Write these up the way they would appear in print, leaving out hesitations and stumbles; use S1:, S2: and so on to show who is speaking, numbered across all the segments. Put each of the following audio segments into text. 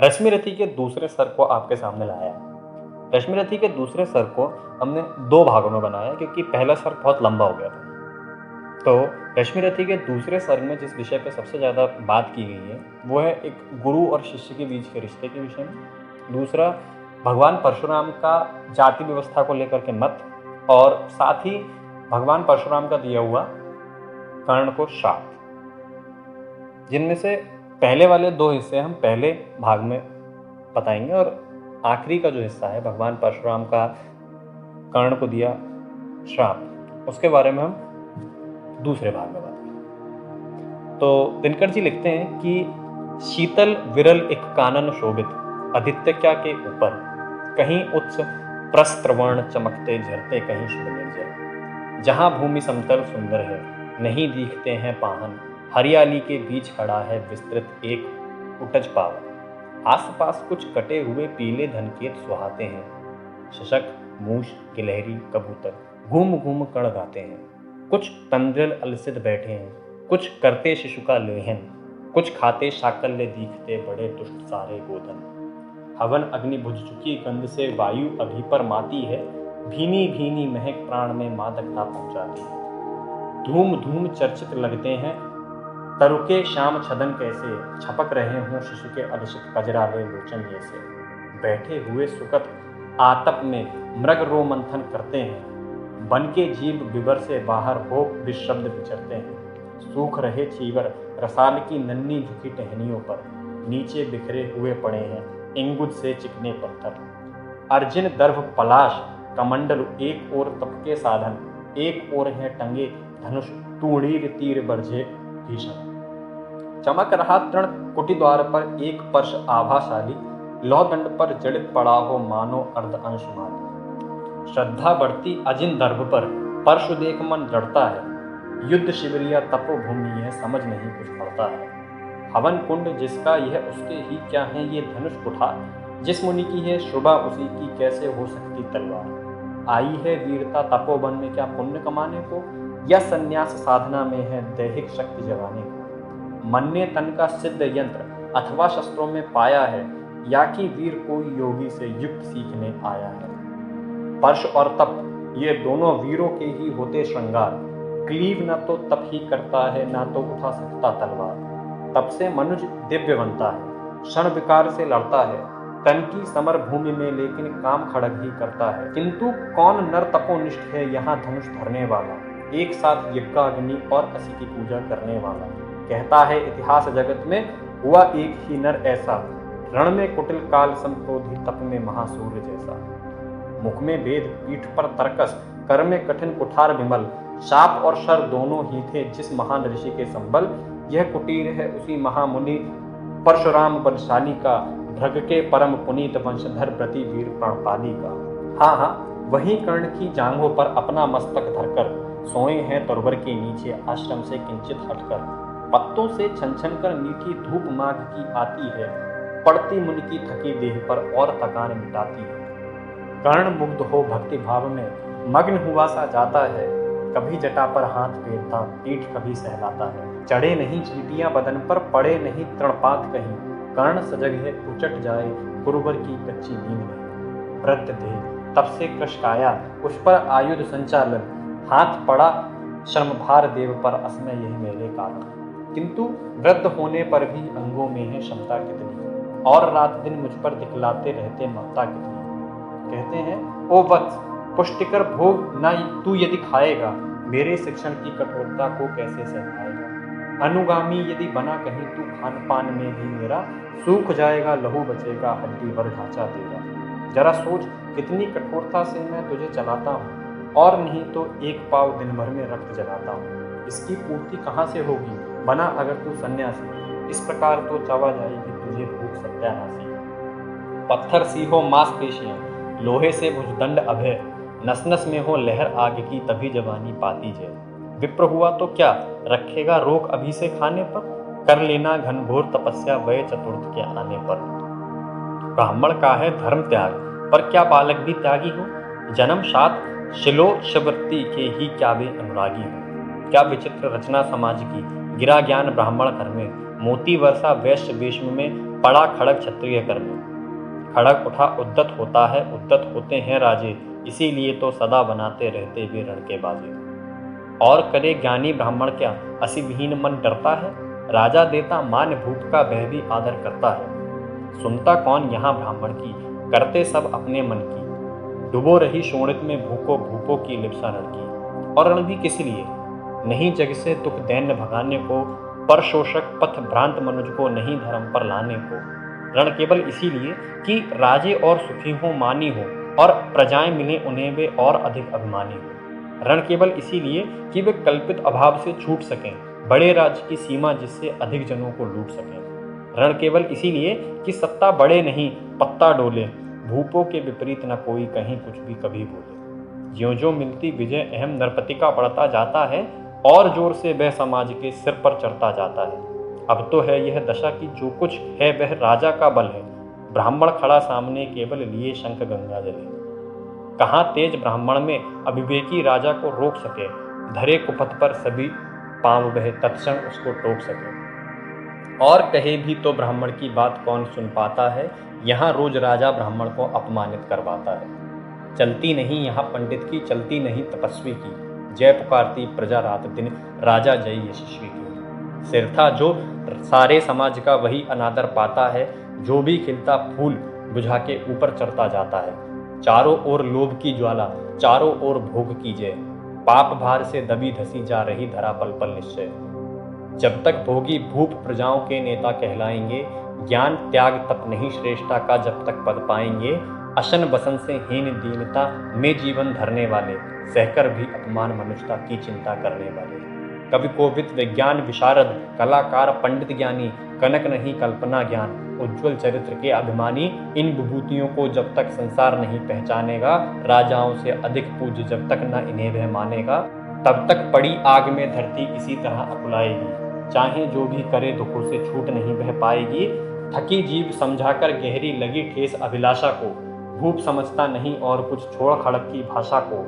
S1: रश्मिरथी के दूसरे सर को आपके सामने लाया। रश्मिरथी के दूसरे सर को हमने दो भागों में बनाया क्योंकि पहला सर बहुत लंबा हो गया था। तो रश्मिरथी के दूसरे सर में जिस विषय पे सबसे ज़्यादा बात की गई है वो है एक गुरु और शिष्य के बीच के रिश्ते के विषय में। दूसरा, भगवान परशुराम का जाति व्यवस्था को लेकर के मत, और साथ ही भगवान परशुराम का दिया हुआ कर्ण को श्राप। जिनमें से पहले वाले दो हिस्से हम पहले भाग में बताएंगे और आखिरी का जो हिस्सा है भगवान परशुराम का कर्ण को दिया श्राप, उसके बारे में हम दूसरे भाग में बताएंगे। तो दिनकर जी लिखते हैं कि शीतल विरल एक कानन शोभित आदित्य क्या के ऊपर, कहीं उच्च प्रस्त्रवर्ण चमकते झरते कहीं शुभ निर्जय। जहां भूमि समतल सुंदर है नहीं दिखते हैं पाहन, हरियाली के बीच खड़ा है विस्तृत एक उटज पावन। आसपास कुछ कटे हुए पीले धनकेत सुहाते हैं, शशक मूश गिलहरी कबूतर घूम घूम कण गाते हैं। कुछ तंद्रिल अलसित बैठे हैं, कुछ करते शिशु का लेहन, कुछ खाते शाकल्य दीखते बड़े तुष्ट सारे गोधन। हवन अग्नि बुझ चुकी गंध से वायु अभी पर माती है, भीनी भीनी महक प्राण में मादकता पहुंचाती है। धूम धूम चर्चित लगते हैं तरुके श्याम छदन कैसे, छपक रहे हों शिशु के अदशित कजराले लोचन जैसे। बैठे हुए सुकत आतप में मृग रो मंथन करते हैं, बन के जीव बिबर से बाहर हो विशब्द विचरते हैं। सूख रहे चीवर रसाल की नन्ही झुकी टहनियों पर, नीचे बिखरे हुए पड़े हैं इंगुद से चिकने पत्थर। अर्जिन दर्भ पलाश कमंडल एक ओर तपके साधन, एक ओर है टंगे धनुष तूणीर तीर बरझे भीषण। चमक रहा तृण कुटी द्वार पर एक पर्श आभाशाली, लौह दंड पर जड़ित पड़ा हो मानो अर्ध अंशुमान। श्रद्धा बढ़ती अजिन दर्भ पर, परशु देख मन जड़ता है। युद्ध शिविर या तपोभूमि यह समझ नहीं कुछ पड़ता है। हवन कुंड जिसका यह उसके ही क्या है ये धनुष कुठार, जिस मुनि की है शुभा उसी की कैसे हो सकती तलवार। आई है वीरता तपोवन में क्या पुण्य कमाने को, या संन्यास साधना में है दैहिक शक्ति जगाने को। मन ने तन का सिद्ध यंत्र अथवा शस्त्रों में पाया है, या कि वीर कोई योगी से युक्त सीखने आया है। पर्श और तप ये दोनों वीरों के ही होते श्रृंगार, क्लीव न तो तप ही करता है ना तो उठा सकता तलवार। तप से मनुज दिव्य बनता है, क्षण विकार से लड़ता है, तन की समर भूमि में लेकिन काम खड़ग ही करता है। किंतु कौन नर तपोनिष्ठ है यहाँ धनुष धरने वाला, एक साथ यज्ञाग्नि और असी की पूजा करने वाला। कहता है इतिहास जगत में हुआ एक ही नर ऐसा, रण में कुटिल काल संक्रोधी तप में महासूर्य जैसा। मुख में वेद पीठ पर तर्कस, कर में कठिन कुठार विमल, शाप और शर दोनों ही थे जिस महान ऋषि के संबल। यह कुटीर है उसी महामुनि परशुराम बलशाली का, भृग के परम पुनीत वंशधर प्रति वीर प्राणपाली का। हाँ हाँ, वही कर्ण की जांघों पर अपना मस्तक धरकर सोए हैं तरुवर के नीचे आश्रम से किंचित हटकर। पत्तों से छन छन कर मीठी धूप माघ की आती है, पड़ती मुनि की थकी देह पर और थकान मिटाती है। कर्ण मुग्ध हो भक्ति भाव में मग्न हुआ सा जाता है, कभी जटा पर हाथ फेरता पीठ कभी सहलाता है। चढ़े नहीं चींटियां बदन पर, पड़े नहीं तृणपात कहीं, कर्ण सजग है उचट जाए गुरुवर की कच्ची नींद में। व्रत देह तब से कृशकाया उस पर आयुध संचालन, हाथ पड़ा श्रम भार देव पर असमय यही मेरे कारण। किंतु वृद्ध होने पर भी अंगों में है क्षमता कितनी, और रात दिन मुझ पर दिखलाते रहते ममता कितनी। कहते हैं ओ वत्स पुष्टिकर भोग ना तू यदि खाएगा, मेरे शिक्षण की कठोरता को कैसे सह पाएगा। अनुगामी यदि बना कहीं तू खान पान में भी मेरा, सूख जाएगा लहू बचेगा हड्डी भर ढांचा तेरा। जरा सोच कितनी कठोरता से मैं तुझे चलाता हूँ, और नहीं तो एक पाव दिन भर में रक्त जलाता हूँ। इसकी पूर्ति कहाँ से होगी बना अगर तू सन्यासी, इस प्रकार तो चवा जाएगी तुझे भूख सत्यानाशी। पत्थर सी हो मांसपेशियां, लोहे से भुजदंड अभय, नस नस में हो लहर आग की तभी जवानी पाती जय। विप्र हुआ तो क्या रखेगा रोक अभी से खाने पर, कर लेना घनघोर तपस्या वय चतुर्थ के आने पर। ब्राह्मण का है धर्म त्याग, पर क्या बालक भी त्यागी हो, जन्म सात शिलो शिवृत्ति के ही क्या वे अनुरागी हो। क्या विचित्र रचना समाज की, गिरा ज्ञान ब्राह्मण घर में, मोती वर्षा वैश्य भीष्म में पड़ा खड़ग क्षत्रिय कर में। खड़ग उठा उद्दत होता है, उद्दत होते हैं राजे, इसीलिए तो सदा बनाते रहते वे रण के बाजे। और करे ज्ञानी ब्राह्मण क्या, असी विहीन मन डरता है, राजा देता मान भूप का वह भी आदर करता है। सुनता कौन यहाँ ब्राह्मण की, करते सब अपने मन की। डुबो रही शोणित में भूको भूपो की लिप्सा रण की। और रण भी किस लिए, नहीं जग से दुख दैन्य भगाने को, पर शोषक पथ भ्रांत मनुज को नहीं धर्म पर लाने को। रण केवल इसीलिए कि राजे और सुखी हों, मानी हो, और प्रजाएं मिले उन्हें वे और अधिक अभिमानी हो। रण केवल इसीलिए कि वे कल्पित अभाव से छूट सकें, बड़े राज्य की सीमा जिससे अधिक जनों को लूट सकें। रण केवल इसीलिए कि सत्ता बड़े नहीं पत्ता डोले, भूपों के विपरीत न कोई कहीं कुछ भी कभी बोले। ज्यों ज्यों मिलती विजय अहम नरपति का बढ़ता जाता है, और जोर से वह समाज के सिर पर चढ़ता जाता है। अब तो है यह दशा कि जो कुछ है वह राजा का बल है, ब्राह्मण खड़ा सामने केवल लिए शंख गंगा जले। कहाँ तेज ब्राह्मण में अविवेकी राजा को रोक सके, धरे कुपथ पर सभी पांव बहे तत्क्षण उसको टोक सके। और कहे भी तो ब्राह्मण की बात कौन सुन पाता है, यहाँ रोज राजा ब्राह्मण को अपमानित करवाता है। चलती नहीं यहाँ पंडित की, चलती नहीं तपस्वी की, जय पुकारती प्रजा रात दिन, राजा जय यशस्वी की। सिर था जो सारे समाज का वही अनादर पाता है, जो भी खिलता फूल बुझा के ऊपर चढ़ता जाता है। चारों ओर लोभ की ज्वाला, चारों ओर भोग की जय, पाप भार से दबी धसी जा रही धरा पल पल निश्चय। जब तक भोगी भूप प्रजाओं के नेता कहलाएंगे, ज्ञान त्याग तप नहीं श्रेष्ठता का जब तक पद पाएंगे। अशन बसन से हीन दीनता में जीवन धरने वाले, सहकर भी अपमान मनुष्यता की चिंता करने वाले। कवि कोविद विज्ञान विशारद, कलाकार पंडित ज्ञानी, कनक नहीं कल्पना ज्ञान, उज्ज्वल चरित्र के अभिमानी। इन विभूतियों को जब तक संसार नहीं पहचानेगा, राजाओं से अधिक पूज्य जब तक न इन्हें वह मानेगा, तब तक पड़ी आग में धरती इसी तरह अकुलाएगी। चाहे जो भी करे दुखों से छूट नहीं बह पाएगी। थकी जीभ समझाकर गहरी लगी ठेस अभिलाषा को, भूप समझता नहीं और कुछ छोड़ खड़क की भाषा को।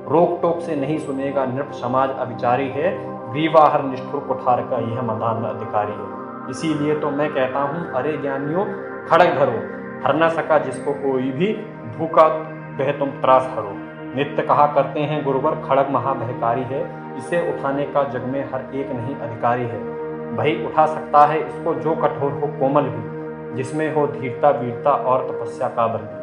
S1: रोक टोक से नहीं सुनेगा नृप समाज अविचारी है, ग्रीवाहर निष्ठुर कुठार का यह मदान अधिकारी है। इसीलिए तो मैं कहता हूँ, अरे ज्ञानियों खड़क धरो, हर न सका जिसको कोई भी, भूखा वह तुम त्रास हरो। नित्य कहा करते हैं गुरुवर, खड़ग महाभयकारी है, इसे उठाने का जग में हर एक नहीं अधिकारी है। भाई उठा सकता है इसको जो कठोर हो कोमल भी, जिसमें हो धीरता वीरता और तपस्या का बल भी।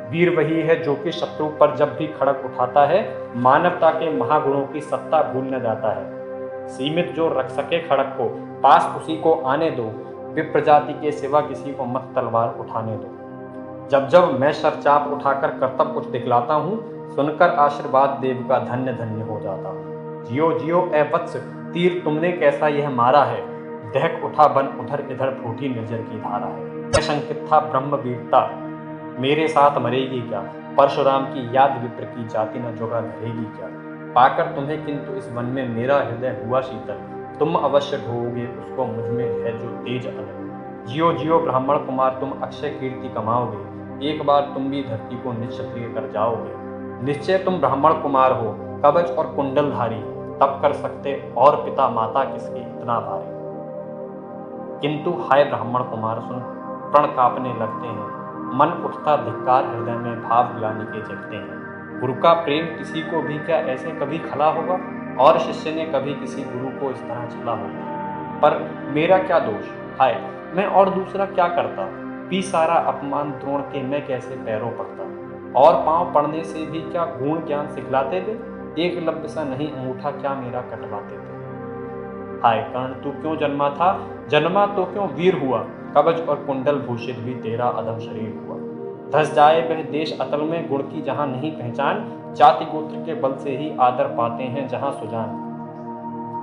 S1: वीर वही है जो कि शत्रु पर जब भी खड़ग उठाता है, मानवता के महागुणों की सत्ता भूल न जाता है। सीमित जो रख सके खड़ग को, पास उसी को आने दो, विप्र जाति के सिवा किसी को मत तलवार उठाने दो। जब जब मैं शरचाप उठाकर कर्तव्य कुछ दिखलाता हूँ, सुनकर आशीर्वाद देव का धन्य धन्य हो जाता हूँ। जियो जियो ए वत्स, तीर तुमने कैसा यह मारा है, दहक उठा बन उधर इधर फूटी नजर की धारा है। शंकित था ब्रह्म वीरता, मेरे साथ मरेगी क्या, परशुराम की याद विप्र की जाति न जोगा धरेगी क्या। पाकर तुम्हें किंतु इस वन में मेरा हृदय हुआ शीतल, तुम अवश्य ढोओगे उसको मुझ में है जो तेज अनल। जियो जियो ब्राह्मण कुमार, तुम अक्षय कीर्ति कमाओगे, एक बार तुम भी धरती को निज क्षत्रिय कर जाओगे। निश्चय तुम ब्राह्मण कुमार हो, कवच और कुंडलधारी, तब कर सकते और पिता माता किसके इतना भारी। किंतु हाय ब्राह्मण कुमार सुन, प्रण कांपने लगते हैं, मन उठता धिक्कार हृदय में भाव ग्लानि के जगते हैं। गुरु का प्रेम किसी को भी क्या ऐसे कभी खला होगा, और शिष्य ने कभी किसी गुरु को इस तरह छला होगा। पर मेरा क्या दोष, हाय मैं और दूसरा क्या करता, पी सारा अपमान द्रोण के मैं कैसे पैरों पड़ता। और पांव पड़ने से भी क्या गुण ज्ञान सिखलाते थे, एक लब्ध सा नहीं अंगूठा क्या मेरा कटवाते थे। हाय कर्ण तू क्यों जन्मा था, जन्मा तो क्यों वीर हुआ, कवच और कुंडल भूषित भी तेरा अधम शरीर हुआ। धस जाए वह देश अतल में, गुण की जहां नहीं पहचान, जाति गोत्र के बल से ही आदर पाते हैं जहां सुजान।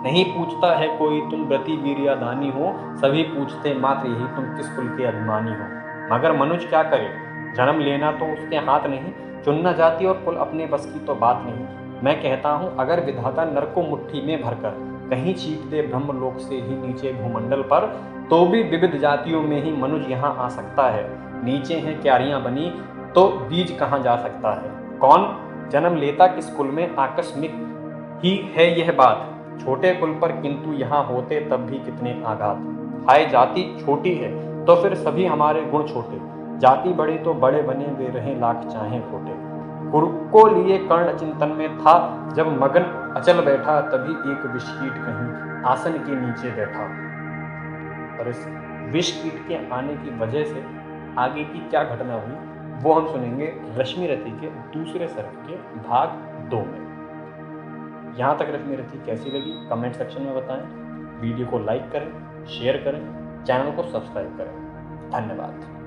S1: नहीं पूछता है कोई तुम व्रती वीर या दानी हो, सभी पूछते मात्र यही तुम किस कुल के अभिमानी हो। मगर मनुष्य क्या करे, जन्म लेना तो उसके हाथ नहीं, चुनना जाति और कुल अपने बस की तो बात नहीं। मैं कहता हूँ अगर विधाता नर को मुट्ठी में भरकर कहीं छीप दे ब्रह्मलोक से ही नीचे भूमंडल पर, तो भी विविध जातियों में ही मनुष्य यहाँ आ सकता है। नीचे हैं क्यारियां बनी तो बीज कहाँ जा सकता है। कौन जन्म लेता किस कुल में, आकस्मिक ही है यह बात, छोटे कुल पर किंतु यहाँ होते तब भी कितने आघात। हाय जाति छोटी है तो फिर सभी हमारे गुण छोटे, जाति बड़ी तो बड़े बने वे रहे लाख चाहे खोटे। गुरु को लिए कर्ण चिंतन में था, जब मगन अचल बैठा तभी एक विष कीट कहीं आसन के नीचे बैठा। और इस विष कीट के आने की वजह से आगे की क्या घटना हुई वो हम सुनेंगे रश्मिरथी के दूसरे सर्ग के भाग 2 में। यहाँ तक रश्मिरथी कैसी लगी कमेंट सेक्शन में बताएं। वीडियो को लाइक करें, शेयर करें, चैनल को सब्सक्राइब करें। धन्यवाद।